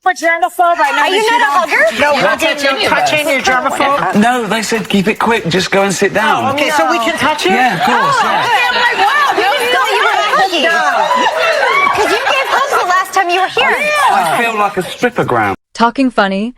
For germaphobe, I know. Are you not a hugger? No touching, you're germaphobe. No, they said keep it quick. Just go and sit down. Oh, okay, no. so we can touch you? Yeah, of course. Yeah. Okay, I'm like, wow, you didn't know you were huggy. Because you gave hugs the last time you were here. I feel like a strippergram. Talking Funny,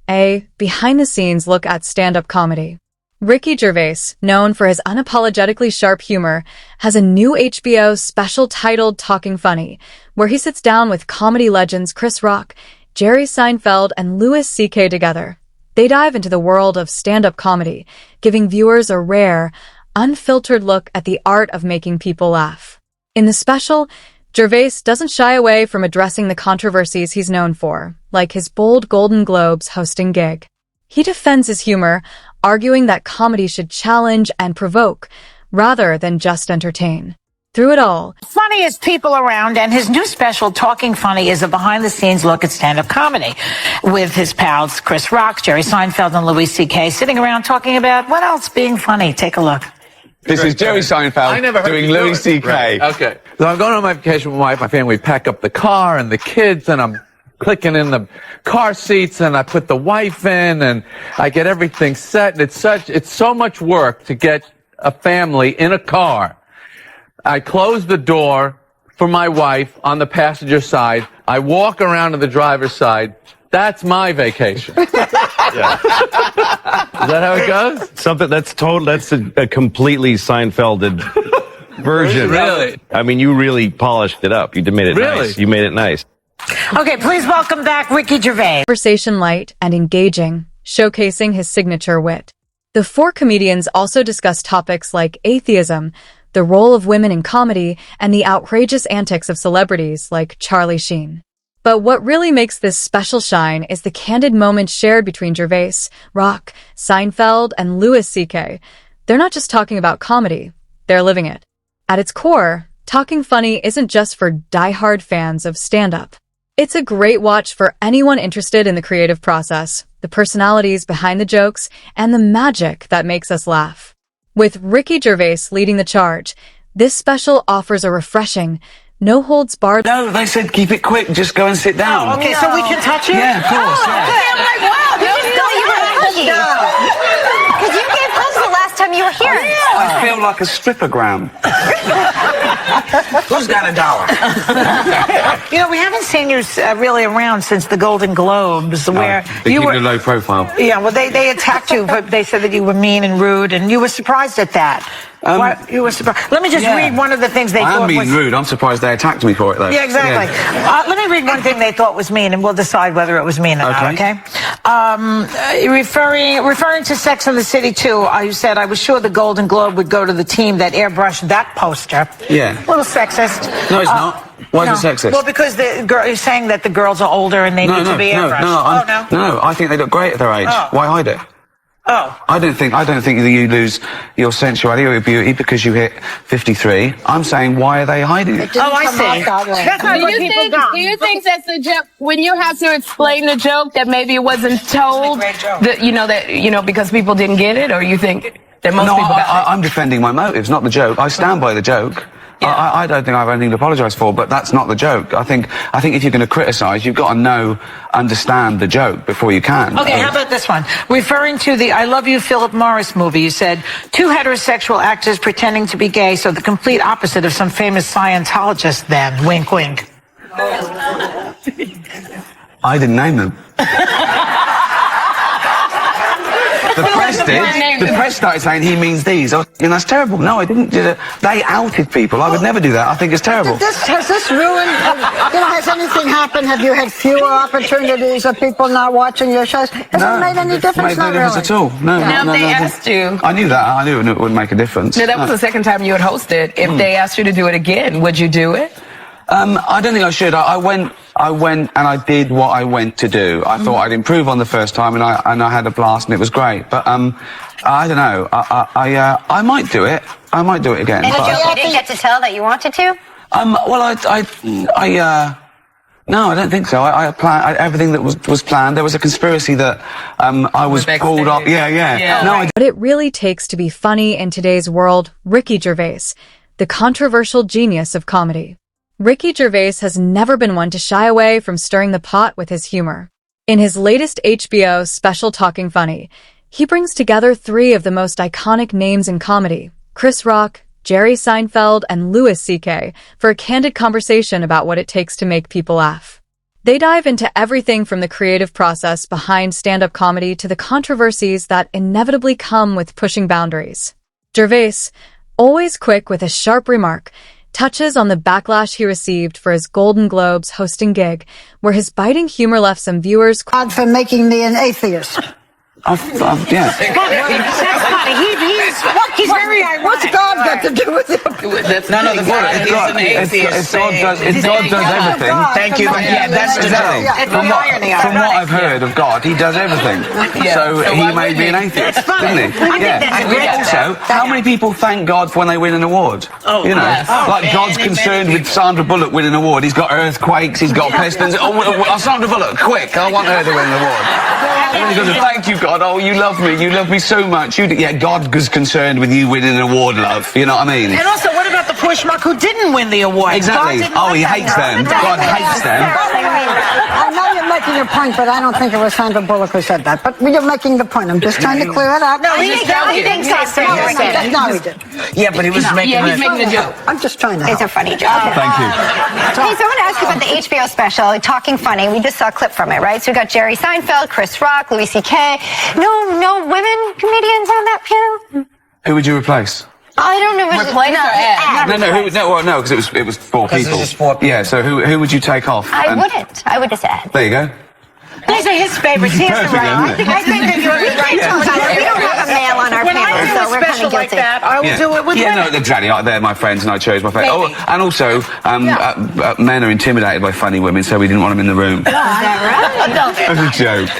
a behind-the-scenes look at stand-up comedy. Ricky Gervais, known for his unapologetically sharp humor, has a new HBO special titled Talking Funny, where he sits down with comedy legends Chris Rock, Jerry Seinfeld, and Louis C.K. together. They dive into the world of stand-up comedy, giving viewers a rare, unfiltered look at the art of making people laugh. In the special, Gervais doesn't shy away from addressing the controversies he's known for, like his bold Golden Globes hosting gig. He defends his humor, arguing that comedy should challenge and provoke, rather than just entertain. Through it all, Funniest people around, and his new special, Talking Funny, is a behind-the-scenes look at stand-up comedy with his pals Chris Rock, Jerry Seinfeld, and Louis C.K. sitting around talking about what else being funny. Take a look. This is Jerry Seinfeld doing Louis C.K. Right. Okay. So I'm going on my vacation with my family. We pack up the car and the kids, and I'm clicking in the car seats, and I put the wife in, and I get everything set. And it's so much work to get a family in a car. I close the door for my wife on the passenger side. I walk around to the driver's side. That's my vacation. Yeah. Is that how it goes? That's a completely Seinfelded version. Really? I mean, you really polished it up. You made it Really? nice. You made it nice. Okay, please welcome back Ricky Gervais. conversation light and engaging, showcasing his signature wit. The four comedians also discuss topics like atheism, the role of women in comedy, and the outrageous antics of celebrities like Charlie Sheen. But what really makes this special shine is the candid moments shared between Gervais, Rock, Seinfeld, and Louis C.K. They're not just talking about comedy, they're living it. At its core, Talking Funny isn't just for die-hard fans of stand-up. It's a great watch for anyone interested in the creative process, the personalities behind the jokes, and the magic that makes us laugh. With Ricky Gervais leading the charge, this special offers a refreshing, no-holds-barred... No, they said keep it quick. Just go and sit down. Oh, okay, so we can touch you? Yeah, of course. Yeah. Okay, I'm like, wow, you didn't know you were huggy. Because you gave hugs the last time you were here. I feel like a strippergram. Who's got $1? You know, we haven't seen you really around since the Golden Globes, where you were low profile. Yeah, well, they attacked you, but they said that you were mean and rude, and you were surprised at that. You were surprised. Let me just read one of the things they I thought am being was rude. I'm surprised they attacked me for it, though. Yeah, exactly. Yeah. Let me read one thing they thought was mean, and we'll decide whether it was mean or not. Okay. Referring to Sex and the City 2, you said, "I was sure the Golden Globe would go to the team that airbrushed that poster." Yeah. A little sexist. No, it's not. Why is it sexist? Well, because you're saying that the girls are older and they need to be airbrushed. No, I think they look great at their age. Oh. Why hide it? Oh. I don't think that you lose your sensuality or your beauty because you hit 53. I'm saying, why are they hiding it? Oh, I see. That's not what people Do you think that's the joke when you have to explain the joke that maybe it wasn't told? Because people didn't get it, or you think that most people got it? I'm defending my motives, not the joke. I stand by the joke. Yeah. I don't think I have anything to apologise for, but that's not the joke. I think if you're going to criticise, you've got to understand the joke before you can. Okay, how about this one? Referring to the I Love You, Philip Morris movie, you said, two heterosexual actors pretending to be gay, so the complete opposite of some famous Scientologist then. Wink, wink. I didn't name them. The press did. The press started saying he means these. That's terrible. No, I didn't do that. They outed people. I would never do that. I think it's terrible. Has this ruined, has anything happened? Have you had fewer opportunities of people not watching your shows? Has it made any difference? Made no difference at all. No, Now, if they asked you... I knew that. I knew it wouldn't make a difference. No, that was the second time you had hosted. If they asked you to do it again, would you do it? I don't think I should. I went and I did what I went to do. I thought I'd improve on the first time, and I had a blast, and it was great. But I don't know. I might do it. I might do it again. And you didn't get to tell that you wanted to? No, I don't think so. I planned everything that was planned. There was a conspiracy that I was pulled up. Yeah. No, What it really takes to be funny in today's world, Ricky Gervais, the controversial genius of comedy. Ricky Gervais has never been one to shy away from stirring the pot with his humor. In his latest HBO special Talking Funny, he brings together three of the most iconic names in comedy, Chris Rock, Jerry Seinfeld, and Louis C.K., for a candid conversation about what it takes to make people laugh. They dive into everything from the creative process behind stand-up comedy to the controversies that inevitably come with pushing boundaries. Gervais, always quick with a sharp remark, touches on the backlash he received for his Golden Globes hosting gig, where his biting humor left some viewers God for making me an atheist. Yeah. That's funny. He's very ironic. What's God got to do with it? That's No, not the exactly. God, He's an atheist. if God does everything. Thank you. Yeah, that's the Exactly. joke. From what I've heard of God, he does everything. So he made me an atheist, didn't he? Yeah. Also, how many people thank God for when they win an award? Oh, you know, yes. like God's concerned with Sandra Bullock winning an award. He's got earthquakes, he's got pestilence. Oh, Sandra Bullock, quick! I want her to win an award. And he goes, thank you, God. Oh, you love me so much. Yeah, God was concerned with you winning an award, love. You know what I mean? And also, what about the poor schmuck who didn't win the award? Exactly. Oh, he hates them. God hates them. I know you're making your point, but I don't think it was Sandra Bullock who said that. But you're making the point. I'm just trying to clear it up. No, he thinks that's No, he did. Yeah, but he was making Yeah, he's making a joke. I'm just trying to help. It's a funny joke. Thank you. Hey, so I want to ask you about the HBO special, Talking Funny. We just saw a clip from it, right? So we got Jerry Seinfeld, Chris Rock, Louis C.K. No women comedians on that panel? Who would you replace? I don't know. Replace or add? No, because it was four people. it's just four people. Yeah, so who would you take off? I wouldn't. I would just add. There you go. These are his favorites. He has the Perfect, right. isn't it? I think that you're right. We don't have a male on our When I panel, do so a we're kind special of like guilty. that, I will do it with women. Exactly. They're my friends, and I chose my favorite. Oh, and also, men are intimidated by funny women, so we didn't want them in the room. That's a joke.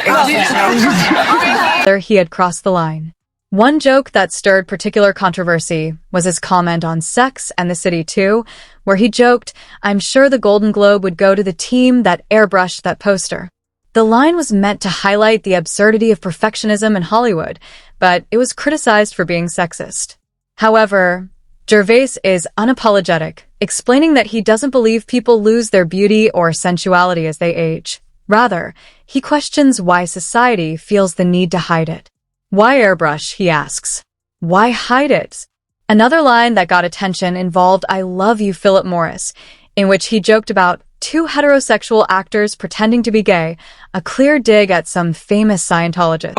there he had crossed the line. One joke that stirred particular controversy was his comment on Sex and the City 2, where he joked, "I'm sure the Golden Globe would go to the team that airbrushed that poster." The line was meant to highlight the absurdity of perfectionism in Hollywood, but it was criticized for being sexist. However, Gervais is unapologetic, explaining that he doesn't believe people lose their beauty or sensuality as they age. Rather, he questions why society feels the need to hide it. Why airbrush, he asks. Why hide it? Another line that got attention involved "I love you, Philip Morris," in which he joked about two heterosexual actors pretending to be gay, a clear dig at some famous Scientologist.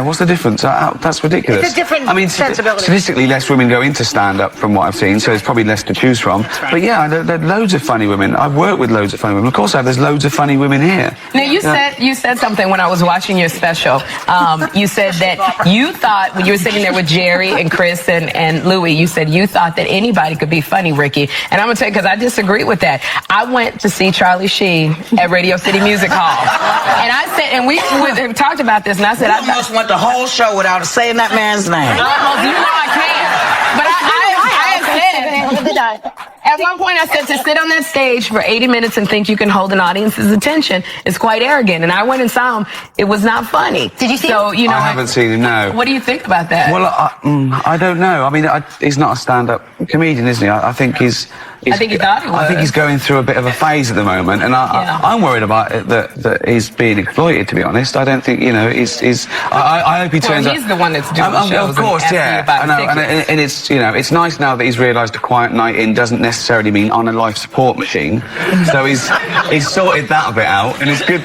What's the difference? That's ridiculous. It's a different sensibility. Statistically, less women go into stand-up from what I've seen, so there's probably less to choose from. Right. But yeah, there are loads of funny women. I've worked with loads of funny women. Of course I have. There's loads of funny women here. Now, you said something when I was watching your special. You said that you thought, when you were sitting there with Jerry and Chris and Louis, you said you thought that anybody could be funny, Ricky. And I'm going to tell you, because I disagree with that. I went to see Charlie Sheen at Radio City Music Hall. And I said, and we talked about this, and I said, I almost went the whole show without saying that man's name. Almost, you know I can. But I said, at one point I said, to sit on that stage for 80 minutes and think you can hold an audience's attention is quite arrogant. And I went and saw him. It was not funny. Did you see him? I haven't seen him, no. What do you think about that? Well, I don't know. I mean, he's not a stand-up comedian, isn't he? I think he's... I think he thought he was. I think he's going through a bit of a phase at the moment, and I'm worried about it that he's being exploited. To be honest, I don't think I hope he turns up. He's the one that's doing the shows. Of course, yeah. I know, and it's it's nice now that he's realised a quiet night in doesn't necessarily mean on a life support machine. So he's sorted that a bit out, and it's good.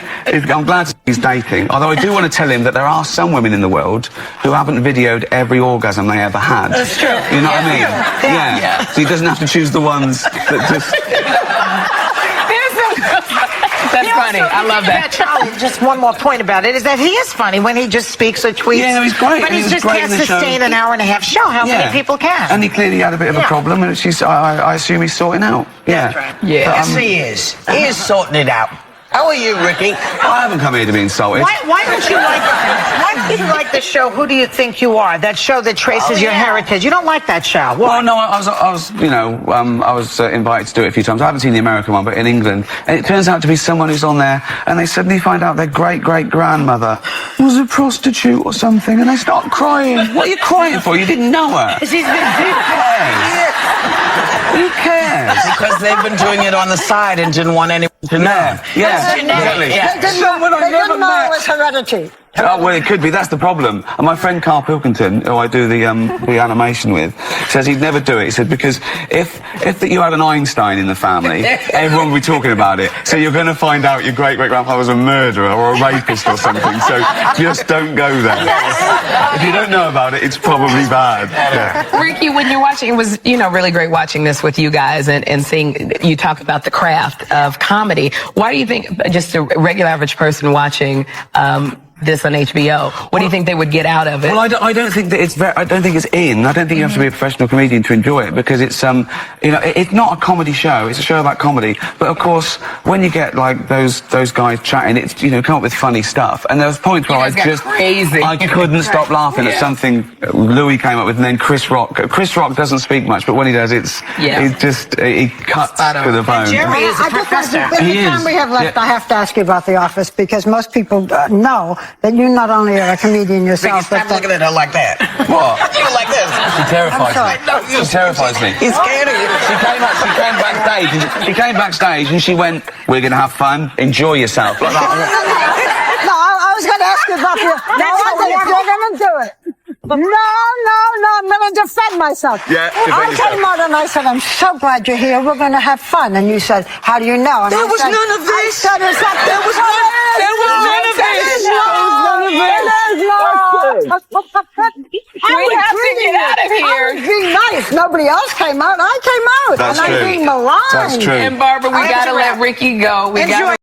I'm glad he's dating. Although I do want to tell him that there are some women in the world who haven't videoed every orgasm they ever had. That's true. You know what I mean? Yeah. So he doesn't have to choose the ones that just... That's funny. I love that. Charlie, just one more point about it is that he is funny when he just speaks or tweets. Yeah, he's great. But he just can't sustain an hour and a half show. How many people can? And he clearly had a bit of a problem, and I assume he's sorting out. Yeah. That's right. Yeah. Yes, he is. He is sorting it out. How are you, Ricky? I haven't come here to be insulted. Why don't you like the show Who Do You Think You Are? That show that traces your heritage. You don't like that show. Well, no, I was invited to do it a few times. I haven't seen the American one, but in England, and it turns out to be someone who's on there, and they suddenly find out their great-great-grandmother was a prostitute or something, and they start crying. What are you crying for? You didn't know her. Who cares? Who cares? cares? Because they've been doing it on the side and didn't want anyone to know. Yeah, Exactly. yeah. They didn't know it was heredity. Oh, well, it could be. That's the problem. And my friend Carl Pilkington, who I do the animation with, says he'd never do it. He said, because if you had an Einstein in the family, everyone would be talking about it. So you're going to find out your great-great-grandfather was a murderer or a rapist or something. So just don't go there. If you don't know about it, it's probably bad. Yeah. Ricky, when you're watching, it was, really really great watching this with you guys and seeing you talk about the craft of comedy. Why do you think just a regular average person watching this on HBO, what do you think they would get out of it? Well, I don't think that I don't think it's in. I don't think you have to be a professional comedian to enjoy it, because it's it's not a comedy show. It's a show about comedy. But of course, when you get like those guys chatting, it's come up with funny stuff. And there was points where I couldn't stop laughing at something Louis came up with, and then Chris Rock. Chris Rock doesn't speak much, but when he does, he cuts to the bone. Jerry is a professor. In the time we have left, I have to ask you about The Office, because most people know that you not only are a comedian yourself, Stop looking at her like that. What? You like this. She terrifies me. She terrifies me. He's scared of you. She came backstage and she went, "We're going to have fun. Enjoy yourself." Like that. No, I was going to ask you about if you're going to do it. No, I'm going to defend myself. Yeah, I came out and I said, "I'm so glad you're here. We're going to have fun." And you said, "How do you know?" And There was none of this. There was none of this. We have to get out of here. I was being nice. Nobody else came out. I came out. That's and true. I'm being maligned. That's true. And Barbara, we got to let Ricky go.